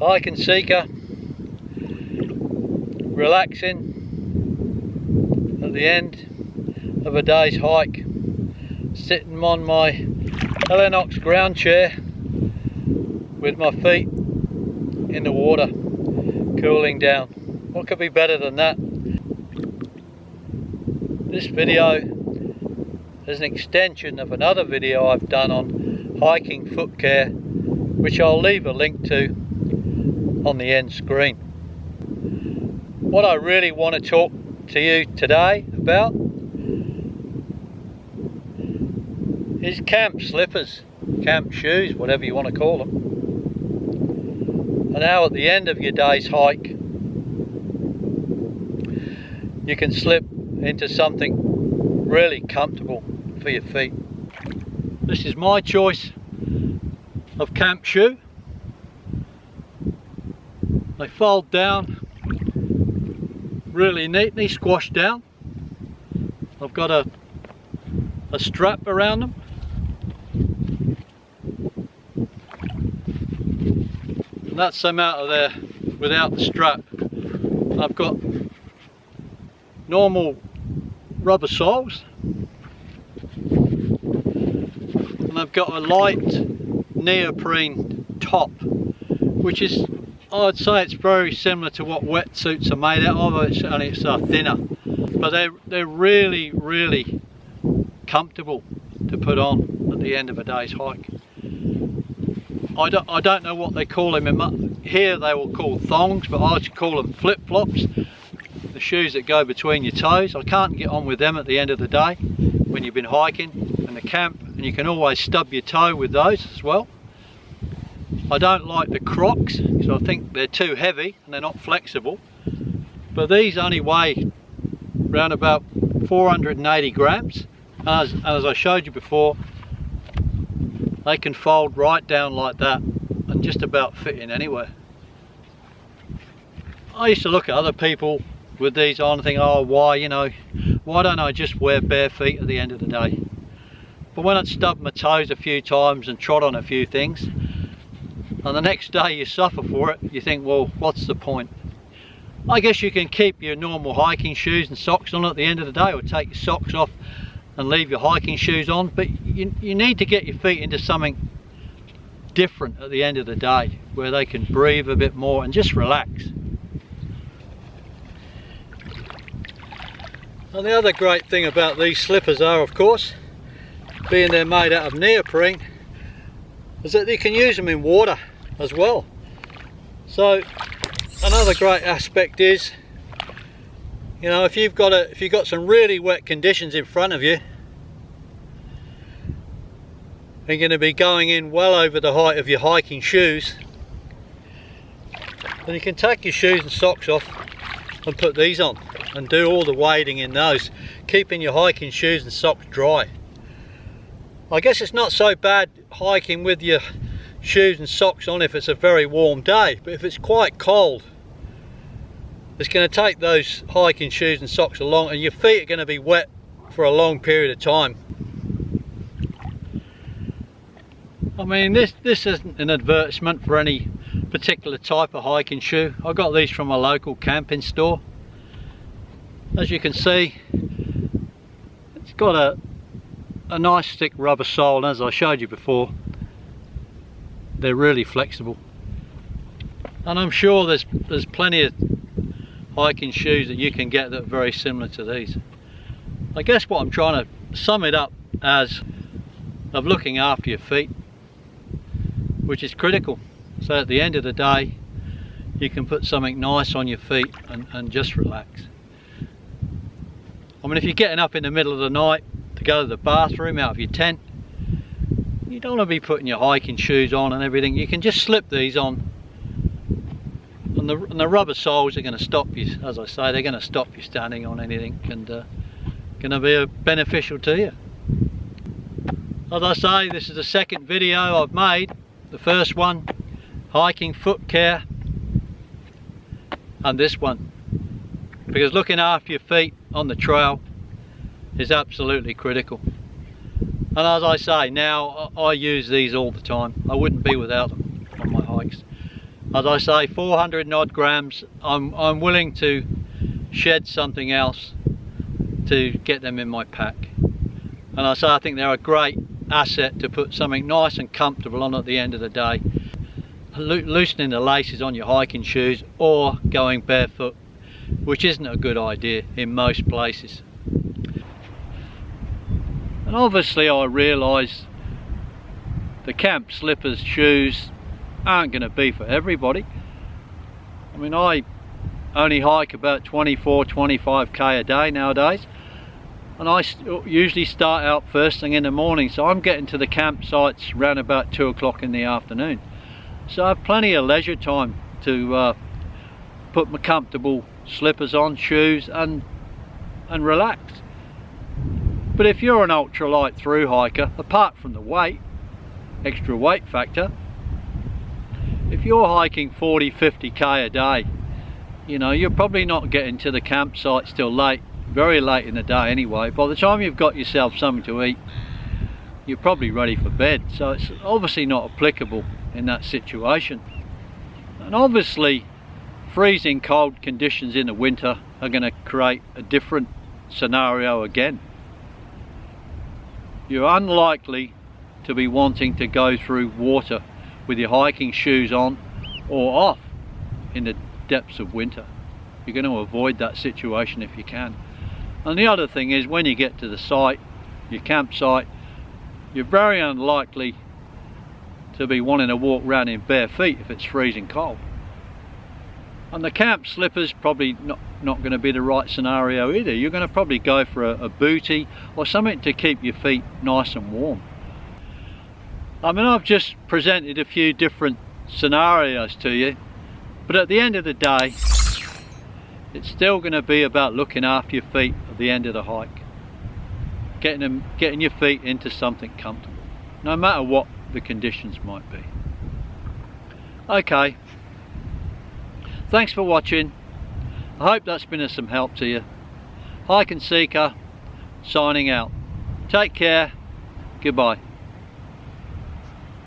hiking seeker, relaxing at the end of a day's hike, sitting on my Helinox ground chair with my feet in the water, cooling down. What could be better than that? This video is an extension of another video I've done on hiking foot care, which I'll leave a link to on the end screen. What I really want to talk to you today about is camp slippers, camp shoes, whatever you want to call them, and how at the end of your day's hike you can slip into something really comfortable for your feet. This is my choice of camp shoe. They fold down really neatly, squashed down. I've got a strap around them. And that's them out of there without the strap. I've got normal rubber soles, and I've got a light neoprene top, which is, I'd say it's very similar to what wetsuits are made out of, only it's thinner, but they're really comfortable to put on at the end of a day's hike. I don't know what they call them here. They will call thongs, but I should call them flip-flops, the shoes that go between your toes. I can't get on with them at the end of the day when you've been hiking in the camp, and you can always stub your toe with those as well. I don't like the Crocs because I think they're too heavy and they're not flexible, but these only weigh around about 480 grams. As I showed you before, they can fold right down like that and just about fit in anywhere. I used to look at other people with these on and think, oh, why don't I just wear bare feet at the end of the day? But when I'd stub my toes a few times and trod on a few things, and the next day you suffer for it, you think, well, what's the point? I guess you can keep your normal hiking shoes and socks on at the end of the day, or take your socks off and leave your hiking shoes on, but you need to get your feet into something different at the end of the day, where they can breathe a bit more and just relax. And the other great thing about these slippers are, of course, being they're made out of neoprene, is that you can use them in water as well. So another great aspect is, if you've got some really wet conditions in front of you, and you're going to be going in well over the height of your hiking shoes, then you can take your shoes and socks off and put these on and do all the wading in those, keeping your hiking shoes and socks dry. I guess it's not so bad hiking with your shoes and socks on if it's a very warm day, but if it's quite cold, it's going to take those hiking shoes and socks along, and your feet are going to be wet for a long period of time. I mean, this isn't an advertisement for any particular type of hiking shoe. I got these from a local camping store. As you can see, it's got a nice thick rubber sole, and as I showed you before, they're really flexible. And I'm sure there's plenty of hiking shoes that you can get that are very similar to these. I guess what I'm trying to sum it up as of looking after your feet, which is critical. So at the end of the day, you can put something nice on your feet and just relax. I mean, if you're getting up in the middle of the night to go to the bathroom out of your tent, you don't want to be putting your hiking shoes on and everything. You can just slip these on, and the rubber soles are going to stop you, as I say, they're going to stop you standing on anything, and going to be beneficial to you. As I say, this is the second video I've made. The first one, hiking foot care, and this one, because looking after your feet on the trail is absolutely critical. And as I say, now I use these all the time. I wouldn't be without them on my hikes. As I say, 400 odd grams. I'm willing to shed something else to get them in my pack. And I say I think they're a great asset to put something nice and comfortable on at the end of the day. Loosening the laces on your hiking shoes or going barefoot, which isn't a good idea in most places. And obviously I realise the camp slippers, shoes aren't going to be for everybody. I mean, I only hike about 24-25k a day nowadays, and I usually start out first thing in the morning, so I'm getting to the campsites around about 2 o'clock in the afternoon. So I have plenty of leisure time to put my comfortable slippers on, shoes, and relax. But if you're an ultralight through hiker, apart from the weight, extra weight factor, if you're hiking 40-50k a day, you know, you're probably not getting to the campsites till late, very late in the day anyway. By the time you've got yourself something to eat, you're probably ready for bed. So it's obviously not applicable in that situation. And obviously freezing cold conditions in the winter are going to create a different scenario again. You're unlikely to be wanting to go through water with your hiking shoes on or off in the depths of winter. You're going to avoid that situation if you can. And the other thing is, when you get to the site, your campsite, you're very unlikely to be wanting to walk around in bare feet if it's freezing cold. And the camp slippers probably not going to be the right scenario either. You're going to probably go for a bootie or something to keep your feet nice and warm. I mean, I've just presented a few different scenarios to you, but at the end of the day, it's still going to be about looking after your feet at the end of the hike, getting your feet into something comfortable, no matter what the conditions might be. Okay, thanks for watching. I hope that's been of some help to you. Hike and Seeker signing out. Take care. Goodbye.